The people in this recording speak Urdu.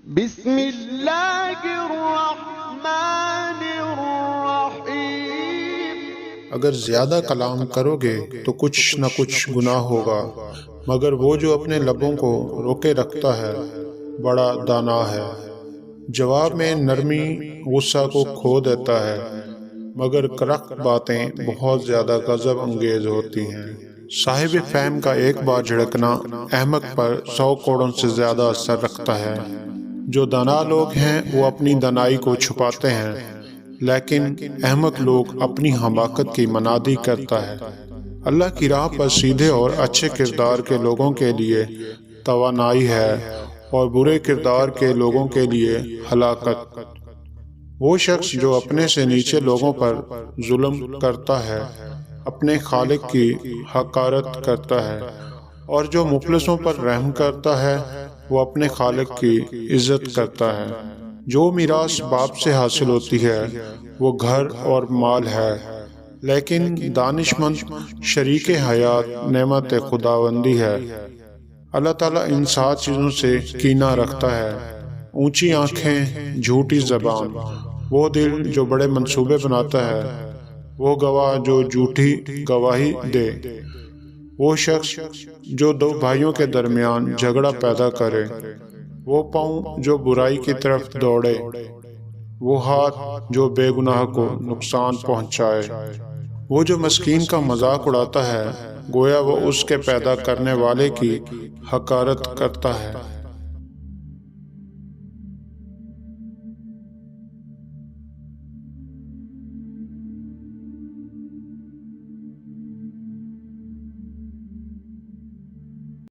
بسم اللہ الرحمن الرحیم۔ اگر زیادہ کلام کرو گے تو کچھ نہ کچھ گناہ ہوگا، مگر وہ جو اپنے لبوں کو روکے رکھتا ہے بڑا دانا ہے۔ جواب میں نرمی غصہ کو کھو دیتا ہے، مگر کرخت باتیں بہت زیادہ غضب انگیز ہوتی ہیں۔ صاحب فہم کا ایک بار جھڑکنا احمق پر 100 کوڑوں سے زیادہ اثر رکھتا ہے۔ جو دانا لوگ ہیں وہ اپنی دانائی کو چھپاتے ہیں، لیکن احمق لوگ اپنی حماقت کی منادی کرتا ہے۔ اللہ کی راہ پر سیدھے اور اچھے کردار کے لوگوں کے لیے توانائی ہے، اور برے کردار کے لوگوں کے لیے ہلاکت۔ وہ شخص جو اپنے سے نیچے لوگوں پر ظلم کرتا ہے اپنے خالق کی حقارت کرتا ہے، اور جو مفلسوں پر رحم کرتا ہے وہ اپنے خالق کی عزت کرتا ہے۔ جو میراث باپ سے حاصل ہوتی ہے وہ گھر اور مال ہے، لیکن دانش مند شریک حیات نعمت خداوندی ہے۔ اللہ تعالیٰ ان 7 چیزوں سے کینہ رکھتا ہے: اونچی آنکھیں، جھوٹی زبان، وہ دل جو بڑے منصوبے بناتا ہے، وہ گواہ جو جھوٹی گواہی دے، وہ شخص جو 2 بھائیوں کے درمیان جھگڑا پیدا کرے، وہ پاؤں جو برائی کی طرف دوڑے، وہ ہاتھ جو بے گناہ کو نقصان پہنچائے، وہ جو مسکین کا مذاق اڑاتا ہے گویا وہ اس کے پیدا کرنے والے کی حقارت کرتا ہے۔